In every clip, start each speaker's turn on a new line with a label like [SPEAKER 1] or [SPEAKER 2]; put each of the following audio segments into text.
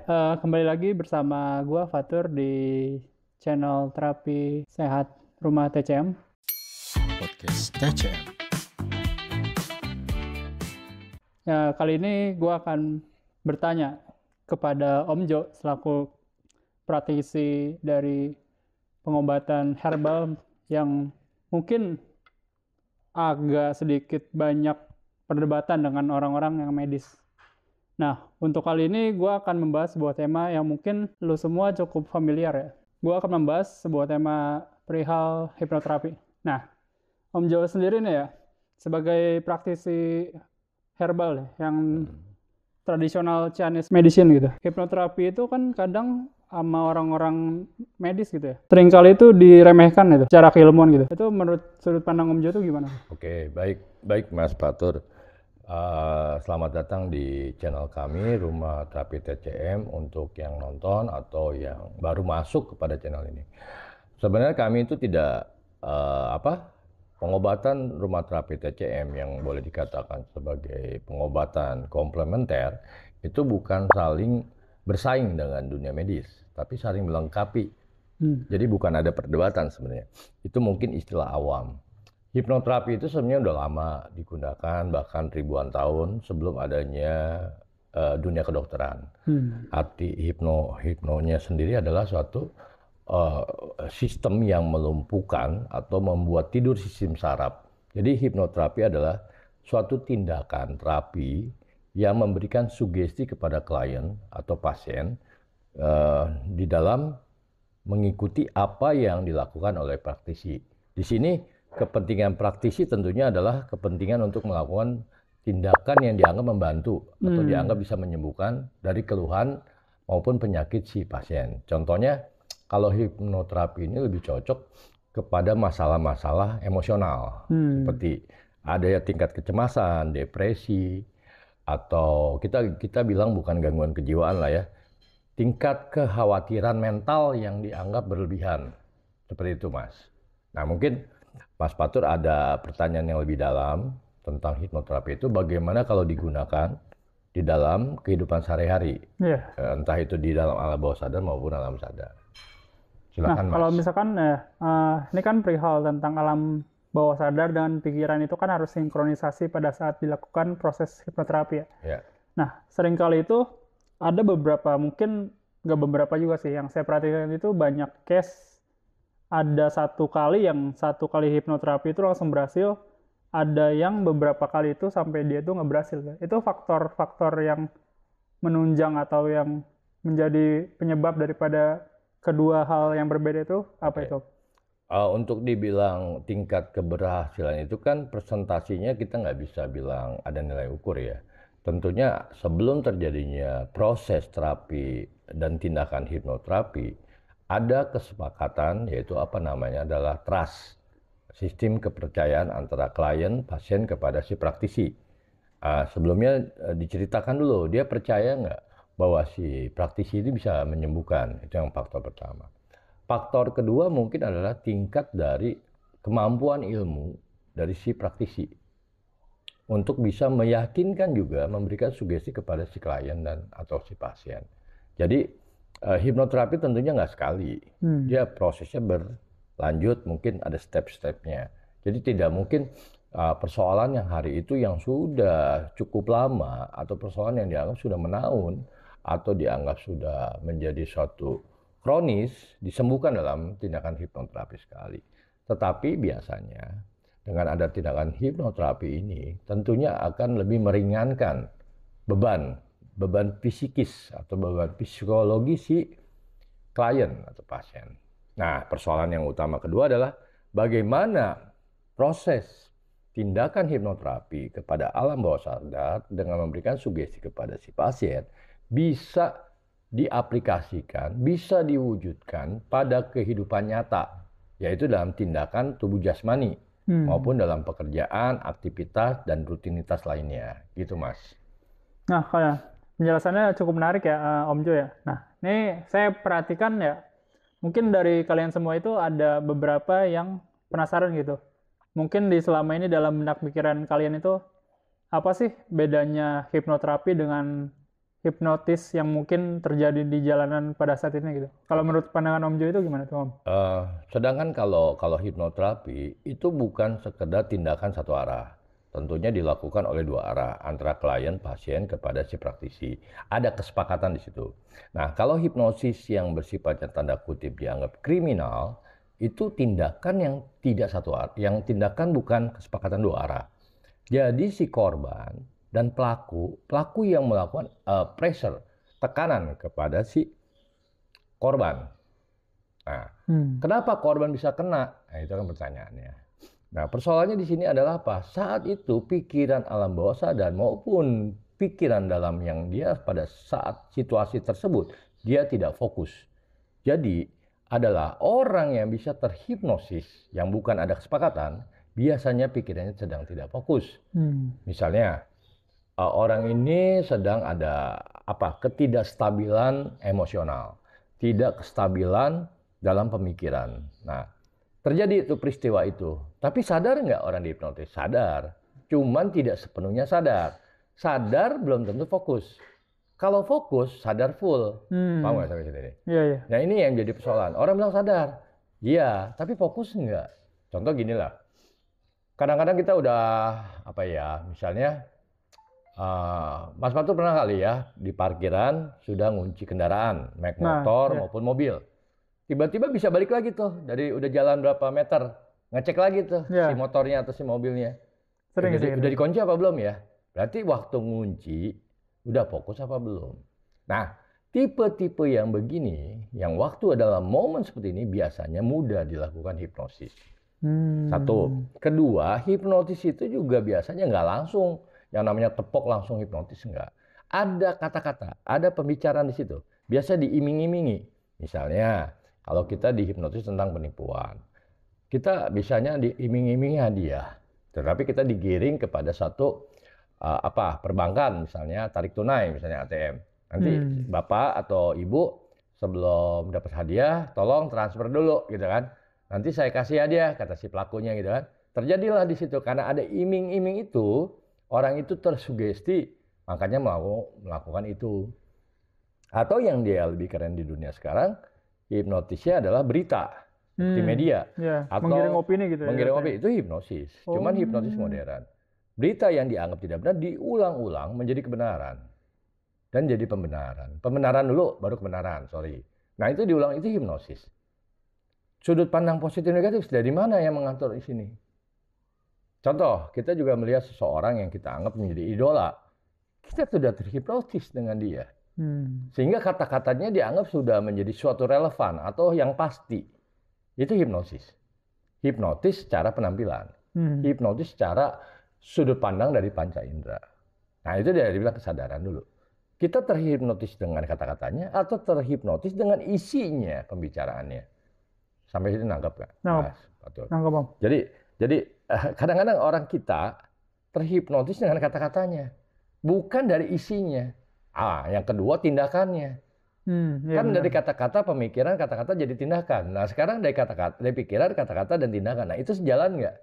[SPEAKER 1] Kembali lagi bersama gua Fatur di channel Terapi Sehat Rumah TCM.
[SPEAKER 2] Podcast TCM.
[SPEAKER 1] Ya, kali ini gua akan bertanya kepada Om Jo selaku praktisi dari pengobatan herbal yang mungkin agak sedikit banyak perdebatan dengan orang-orang yang medis. Nah, untuk kali ini gue akan membahas sebuah tema yang mungkin lu semua cukup familiar ya. Gue akan membahas sebuah tema perihal hipnoterapi. Nah, Om Jo sendiri nih ya, sebagai praktisi herbal ya, yang tradisional Chinese medicine gitu. Hipnoterapi itu kan kadang sama orang-orang medis gitu ya. Seringkali itu diremehkan itu, secara keilmuan gitu. Itu menurut sudut pandang Om Jo itu gimana?
[SPEAKER 2] Oke, baik Mas Fatur. Selamat datang di channel kami Rumah Terapi TCM untuk yang nonton atau yang baru masuk kepada channel ini. Sebenarnya kami itu tidak pengobatan rumah terapi TCM yang boleh dikatakan sebagai pengobatan komplementer itu bukan saling bersaing dengan dunia medis, tapi saling melengkapi. Jadi bukan ada perdebatan sebenarnya. Itu mungkin istilah awam. Hipnoterapi itu sebenarnya udah lama digunakan, bahkan ribuan tahun sebelum adanya dunia kedokteran. Arti hipnonya sendiri adalah suatu sistem yang melumpuhkan atau membuat tidur sistem saraf. Jadi hipnoterapi adalah suatu tindakan terapi yang memberikan sugesti kepada klien atau pasien di dalam mengikuti apa yang dilakukan oleh praktisi. Di sini kepentingan praktisi tentunya adalah kepentingan untuk melakukan tindakan yang dianggap membantu atau dianggap bisa menyembuhkan dari keluhan maupun penyakit si pasien. Contohnya, kalau hipnoterapi ini lebih cocok kepada masalah-masalah emosional, seperti ada tingkat kecemasan, depresi, atau kita bilang bukan gangguan kejiwaan lah ya, tingkat kekhawatiran mental yang dianggap berlebihan, seperti itu Mas. Nah mungkin Mas Fatur ada pertanyaan yang lebih dalam tentang hipnoterapi itu bagaimana kalau digunakan di dalam kehidupan sehari-hari, entah itu di dalam alam bawah sadar maupun alam sadar. Silakan,
[SPEAKER 1] Nah, kalau
[SPEAKER 2] Mas.
[SPEAKER 1] misalkan ini kan perihal tentang alam bawah sadar dan pikiran itu kan harus sinkronisasi pada saat dilakukan proses hipnoterapi ya.
[SPEAKER 2] Ya.
[SPEAKER 1] Nah, seringkali itu ada beberapa, mungkin nggak beberapa juga sih, yang saya perhatikan itu banyak case ada satu kali hipnoterapi itu langsung berhasil, ada yang beberapa kali itu sampai dia itu nggak berhasil. Itu faktor-faktor yang menunjang atau yang menjadi penyebab daripada kedua hal yang berbeda itu apa itu?
[SPEAKER 2] Untuk dibilang tingkat keberhasilan itu kan presentasinya kita nggak bisa bilang ada nilai ukur ya. Tentunya sebelum terjadinya proses terapi dan tindakan hipnoterapi, ada kesepakatan yaitu adalah trust, sistem kepercayaan antara klien, pasien kepada si praktisi. Sebelumnya diceritakan dulu dia percaya nggak bahwa si praktisi ini bisa menyembuhkan, itu yang faktor pertama. Faktor kedua mungkin adalah tingkat dari kemampuan ilmu dari si praktisi untuk bisa meyakinkan juga memberikan sugesti kepada si klien dan atau si pasien. Jadi hipnoterapi tentunya nggak sekali, dia prosesnya berlanjut, mungkin ada step-stepnya. Jadi tidak mungkin persoalan yang hari itu yang sudah cukup lama atau persoalan yang dianggap sudah menaun atau dianggap sudah menjadi suatu kronis disembuhkan dalam tindakan hipnoterapi sekali. Tetapi biasanya dengan ada tindakan hipnoterapi ini tentunya akan lebih meringankan beban psikis atau beban psikologi si klien atau pasien. Nah, persoalan yang utama kedua adalah bagaimana proses tindakan hipnoterapi kepada alam bawah sadar dengan memberikan sugesti kepada si pasien bisa diaplikasikan, bisa diwujudkan pada kehidupan nyata, yaitu dalam tindakan tubuh jasmani maupun dalam pekerjaan, aktivitas, dan rutinitas lainnya. Gitu, Mas.
[SPEAKER 1] Nah, penjelasannya cukup menarik ya, Om Jo ya. Nah, ini saya perhatikan ya, mungkin dari kalian semua itu ada beberapa yang penasaran gitu. Mungkin di selama ini dalam benak pikiran kalian itu, apa sih bedanya hipnoterapi dengan hipnotis yang mungkin terjadi di jalanan pada saat ini gitu. Kalau menurut pandangan Om Jo itu gimana tuh Om?
[SPEAKER 2] Sedangkan kalau hipnoterapi itu bukan sekedar tindakan satu arah. Tentunya dilakukan oleh dua arah, antara klien, pasien, kepada si praktisi. Ada kesepakatan di situ. Nah, kalau hipnosis yang bersifatnya tanda kutip dianggap kriminal, itu tindakan yang tidak satu arah, yang tindakan bukan kesepakatan dua arah. Jadi si korban dan pelaku yang melakukan pressure, tekanan kepada si korban. Nah, kenapa korban bisa kena? Nah, itu kan pertanyaannya. Nah, persoalannya di sini adalah apa? Saat itu pikiran alam bawah sadar maupun pikiran dalam yang dia pada saat situasi tersebut, dia tidak fokus. Jadi, adalah orang yang bisa terhipnosis yang bukan ada kesepakatan, biasanya pikirannya sedang tidak fokus. Misalnya, orang ini sedang ada ketidakstabilan emosional, tidak kestabilan dalam pemikiran. Nah, terjadi itu peristiwa itu. Tapi sadar nggak orang dihipnotis? Sadar. Cuman tidak sepenuhnya sadar. Sadar belum tentu fokus. Kalau fokus, sadar full. Paham nggak sampai sini?
[SPEAKER 1] Iya, iya.
[SPEAKER 2] Nah, ini yang jadi persoalan. Orang bilang sadar. Iya, tapi fokus nggak? Contoh gini lah. Kadang-kadang kita udah, misalnya, Mas Patu pernah kali ya, di parkiran sudah ngunci kendaraan, baik motor maupun mobil. Tiba-tiba bisa balik lagi tuh, dari udah jalan berapa meter, ngecek lagi tuh si motornya atau si mobilnya. Udah dikunci apa belum ya? Berarti waktu ngunci, udah fokus apa belum? Nah, tipe-tipe yang begini, yang waktu adalah momen seperti ini, biasanya mudah dilakukan hipnosis. Satu. Kedua, hipnotis itu juga biasanya nggak langsung, yang namanya tepok langsung hipnotis, enggak. Ada kata-kata, ada pembicaraan di situ. Biasa diiming-imingi. Misalnya, kalau kita dihipnotis tentang penipuan, kita bisanya diiming-imingi hadiah, tetapi kita digiring kepada satu perbankan, misalnya tarik tunai, misalnya ATM. Nanti bapak atau ibu sebelum dapat hadiah, tolong transfer dulu, gitu kan? Nanti saya kasih hadiah, kata si pelakunya, gitu kan? Terjadilah di situ karena ada iming-iming itu, orang itu tersugesti, makanya melakukan itu. Atau yang dia lebih keren di dunia sekarang, hipnotisnya adalah berita di media, atau
[SPEAKER 1] menggiring opini gitu.
[SPEAKER 2] Menggiring opini itu hipnosis, cuman hipnotis modern. Berita yang dianggap tidak benar diulang-ulang menjadi kebenaran dan jadi pembenaran. Pembenaran dulu baru kebenaran, sorry. Nah itu diulang, itu hipnosis. Sudut pandang positif negatif dari mana yang mengatur di sini? Contoh, kita juga melihat seseorang yang kita anggap menjadi idola. Kita sudah terhipnotis dengan dia. Sehingga kata-katanya dianggap sudah menjadi suatu relevan atau yang pasti. Itu hipnosis. Hipnotis secara penampilan. Hipnotis secara sudut pandang dari panca indera. Nah itu dia dibilang kesadaran dulu. Kita terhipnotis dengan kata-katanya atau terhipnotis dengan isinya pembicaraannya. Sampai sini nangkep nggak?
[SPEAKER 1] Nangkep, Om.
[SPEAKER 2] Jadi kadang-kadang orang kita terhipnotis dengan kata-katanya, bukan dari isinya. Yang kedua tindakannya. Kan dari kata-kata, pemikiran, kata-kata jadi tindakan. Nah sekarang dari kata-kata, dari pikiran, kata-kata dan tindakan. Nah itu sejalan nggak?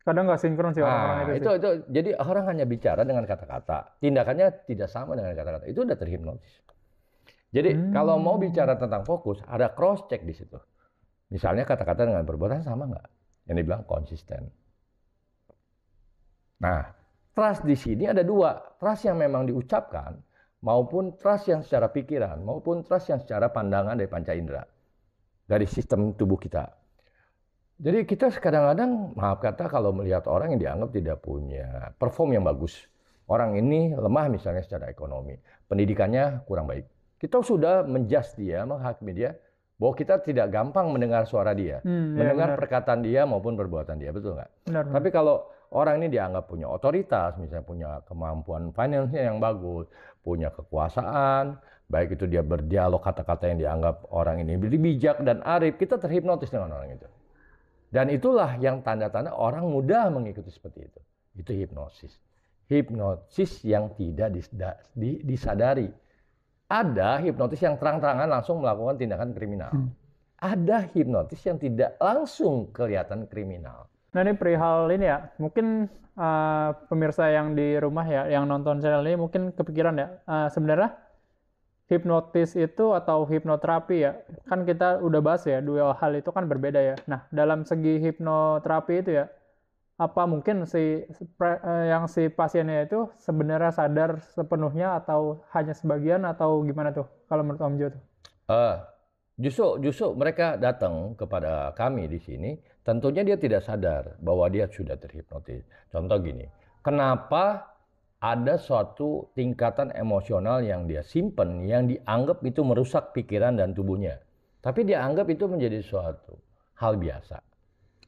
[SPEAKER 1] Kadang nggak sinkron sih orang-orang itu.
[SPEAKER 2] Jadi orang hanya bicara dengan kata-kata, tindakannya tidak sama dengan kata-kata. Itu udah terhipnotis. Jadi kalau mau bicara tentang fokus, ada cross check di situ. Misalnya kata-kata dengan perbuatan sama nggak? Yang dibilang konsisten. Nah, trust di sini ada dua. Trust yang memang diucapkan, maupun trust yang secara pikiran, maupun trust yang secara pandangan dari panca indera. Dari sistem tubuh kita. Jadi kita kadang-kadang, maaf kata, kalau melihat orang yang dianggap tidak punya perform yang bagus. Orang ini lemah misalnya secara ekonomi. Pendidikannya kurang baik. Kita sudah menjudge dia, menghakimi dia, bahwa kita tidak gampang mendengar suara dia. Mendengar perkataan dia maupun perbuatan dia. Betul nggak? Tapi kalau orang ini dianggap punya otoritas, misalnya punya kemampuan finansial yang bagus, punya kekuasaan, baik itu dia berdialog kata-kata yang dianggap orang ini bijak dan arif, kita terhipnotis dengan orang itu. Dan itulah yang tanda-tanda orang mudah mengikuti seperti itu. Itu hipnosis. Hipnosis yang tidak disadari. Ada hipnotis yang terang-terangan langsung melakukan tindakan kriminal. Ada hipnotis yang tidak langsung kelihatan kriminal.
[SPEAKER 1] Nah ini perihal ini ya, mungkin pemirsa yang di rumah ya, yang nonton channel ini mungkin kepikiran ya, sebenarnya hipnotis itu atau hipnoterapi ya, kan kita udah bahas ya, dua hal itu kan berbeda ya. Nah, dalam segi hipnoterapi itu ya, apa mungkin yang si pasiennya itu sebenarnya sadar sepenuhnya atau hanya sebagian atau gimana tuh kalau menurut Om Jo tuh?
[SPEAKER 2] Eh, justru mereka datang kepada kami di sini, tentunya dia tidak sadar bahwa dia sudah terhipnotis. Contoh gini, kenapa ada suatu tingkatan emosional yang dia simpen, yang dianggap itu merusak pikiran dan tubuhnya. Tapi dia anggap itu menjadi suatu hal biasa.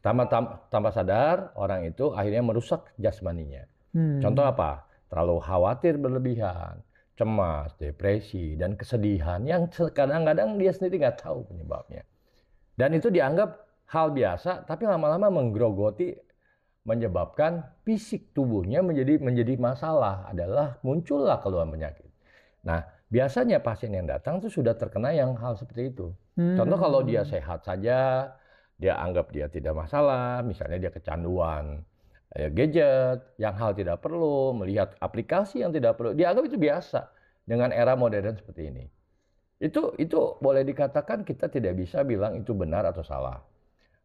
[SPEAKER 2] Tanpa sadar, orang itu akhirnya merusak jasmaninya. Contoh apa? Terlalu khawatir berlebihan, cemas, depresi, dan kesedihan yang kadang-kadang dia sendiri nggak tahu penyebabnya. Dan itu dianggap hal biasa, tapi lama-lama menggerogoti, menyebabkan fisik tubuhnya menjadi masalah, adalah muncullah keluhan penyakit. Nah, biasanya pasien yang datang itu sudah terkena yang hal seperti itu. Contoh kalau dia sehat saja, dia anggap dia tidak masalah, misalnya dia kecanduan gadget, yang hal tidak perlu, melihat aplikasi yang tidak perlu, dianggap itu biasa dengan era modern seperti ini. Itu boleh dikatakan kita tidak bisa bilang itu benar atau salah.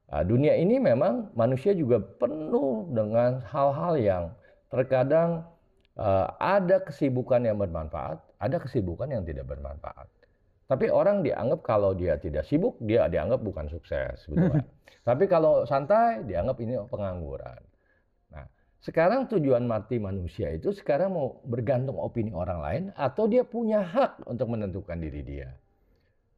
[SPEAKER 2] Dunia ini memang manusia juga penuh dengan hal-hal yang terkadang ada kesibukan yang bermanfaat, ada kesibukan yang tidak bermanfaat. Tapi orang dianggap kalau dia tidak sibuk, dia dianggap bukan sukses sebetulnya. Tapi kalau santai, dianggap ini pengangguran. Nah, sekarang tujuan mati manusia itu sekarang mau bergantung opini orang lain atau dia punya hak untuk menentukan diri dia.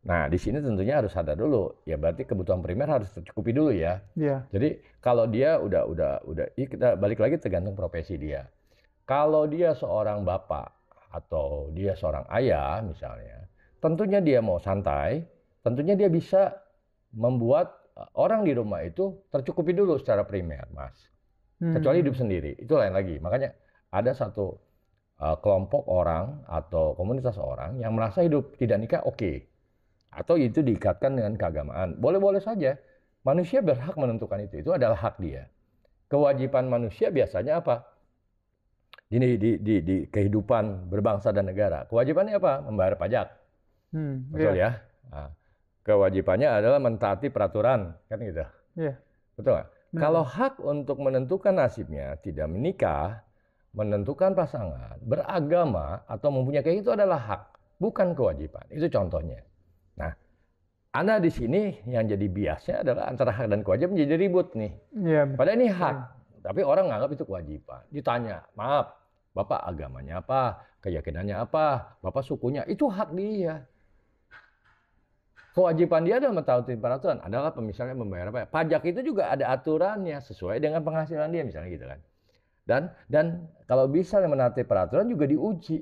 [SPEAKER 2] Nah, di sini tentunya harus sadar dulu. Ya berarti kebutuhan primer harus tercukupi dulu ya.
[SPEAKER 1] Iya.
[SPEAKER 2] Jadi kalau dia udah kita balik lagi tergantung profesi dia. Kalau dia seorang bapak atau dia seorang ayah misalnya, tentunya dia mau santai, tentunya dia bisa membuat orang di rumah itu tercukupi dulu secara primer, Mas. Kecuali hidup sendiri, itu lain lagi. Makanya ada satu kelompok orang atau komunitas orang yang merasa hidup tidak nikah oke. Atau itu diikatkan dengan keagamaan. Boleh-boleh saja. Manusia berhak menentukan itu. Itu adalah hak dia. Kewajiban manusia biasanya apa? Di kehidupan berbangsa dan negara. Kewajibannya apa? Membayar pajak. Betul ya? Nah, kewajibannya adalah mentaati peraturan. Kan gitu.
[SPEAKER 1] Iya.
[SPEAKER 2] Betul nggak? Kalau hak untuk menentukan nasibnya, tidak menikah, menentukan pasangan, beragama, atau mempunyai kayak itu adalah hak. Bukan kewajiban. Itu contohnya. Nah, Anda di sini yang jadi biasnya adalah antara hak dan kewajiban menjadi ribut nih.
[SPEAKER 1] Iya.
[SPEAKER 2] Padahal ini hak, tapi orang nganggap itu kewajiban. Ditanya, maaf, Bapak agamanya apa, keyakinannya apa, Bapak sukunya, itu hak dia. Kewajiban dia adalah mentaati peraturan, adalah misalnya membayar pajak. Pajak itu juga ada aturannya sesuai dengan penghasilan dia misalnya gitu kan. Dan kalau bisa menaati peraturan juga diuji.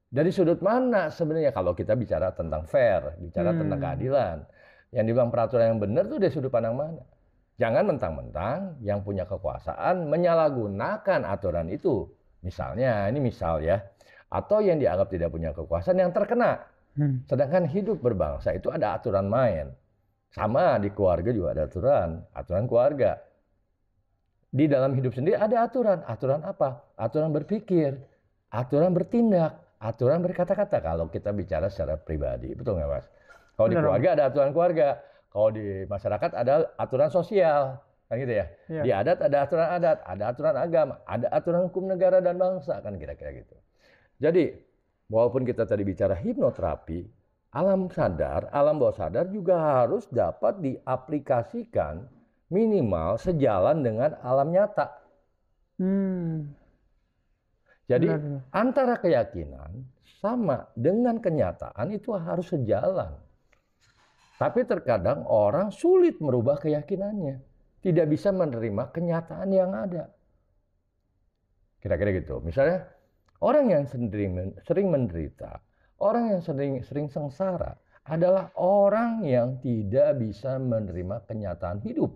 [SPEAKER 2] Dari sudut mana sebenarnya kalau kita bicara tentang fair, bicara tentang keadilan. Yang dibilang peraturan yang benar itu dari sudut pandang mana? Jangan mentang-mentang yang punya kekuasaan menyalahgunakan aturan itu. Misalnya, ini misal ya. Atau yang dianggap tidak punya kekuasaan yang terkena. Sedangkan hidup berbangsa itu ada aturan main. Sama di keluarga juga ada aturan keluarga. Di dalam hidup sendiri ada aturan. Aturan apa? Aturan berpikir, aturan bertindak, aturan berkata-kata. Kalau kita bicara secara pribadi, betul nggak Mas? Kalau di keluarga ada aturan keluarga. Kalau di masyarakat ada aturan sosial. Kan gitu ya? Iya. Di adat ada aturan agama, ada aturan hukum negara dan bangsa. Kan kira-kira gitu. Jadi, walaupun kita tadi bicara hipnoterapi, alam sadar, alam bawah sadar juga harus dapat diaplikasikan minimal sejalan dengan alam nyata. Jadi antara keyakinan sama dengan kenyataan itu harus sejalan. Tapi terkadang orang sulit merubah keyakinannya. Tidak bisa menerima kenyataan yang ada. Kira-kira gitu. Misalnya orang yang sering menderita, orang yang sering sengsara adalah orang yang tidak bisa menerima kenyataan hidup.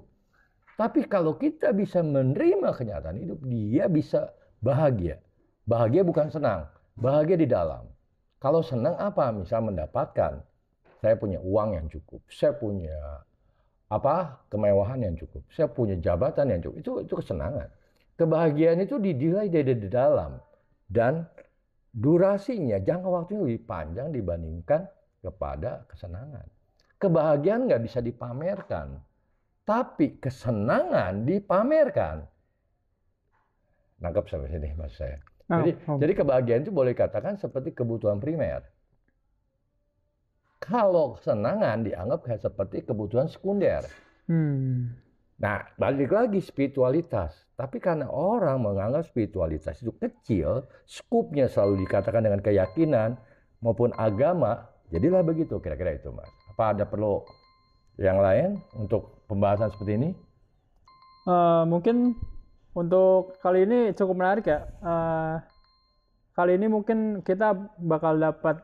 [SPEAKER 2] Tapi kalau kita bisa menerima kenyataan hidup, dia bisa bahagia. Bahagia bukan senang, bahagia di dalam. Kalau senang apa? Misal mendapatkan, saya punya uang yang cukup, saya punya kemewahan yang cukup, saya punya jabatan yang cukup, itu kesenangan. Kebahagiaan itu didilai dari dalam. Dan durasinya, jangka waktunya lebih panjang dibandingkan kepada kesenangan. Kebahagiaan nggak bisa dipamerkan, tapi kesenangan dipamerkan. Nangkep sampai sini mas saya. Jadi kebahagiaan itu boleh katakan seperti kebutuhan primer. Kalau kesenangan dianggap kayak seperti kebutuhan sekunder. Nah, balik lagi spiritualitas. Tapi karena orang menganggap spiritualitas itu kecil, skupnya selalu dikatakan dengan keyakinan maupun agama, jadilah begitu. Kira-kira itu, Mas. Apa ada perlu yang lain untuk pembahasan seperti ini?
[SPEAKER 1] Mungkin untuk kali ini cukup menarik ya. Kali ini mungkin kita bakal dapat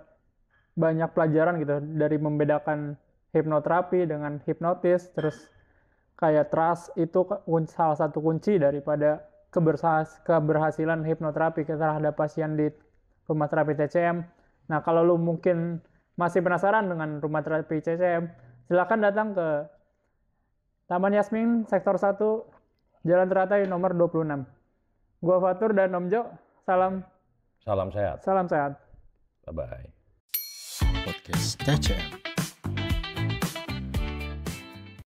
[SPEAKER 1] banyak pelajaran gitu dari membedakan hipnoterapi dengan hipnotis, terus kayak trust itu salah satu kunci daripada keberhasilan hipnoterapi terhadap pasien di rumah terapi TCM. Nah, kalau lu mungkin masih penasaran dengan rumah terapi TCM, silakan datang ke Taman Yasmin Sektor 1 Jalan Teratai nomor 26. Gua Fatur dan Om Jo, salam
[SPEAKER 2] sehat.
[SPEAKER 1] Salam sehat.
[SPEAKER 2] Bye-bye.
[SPEAKER 3] Podcast TCM.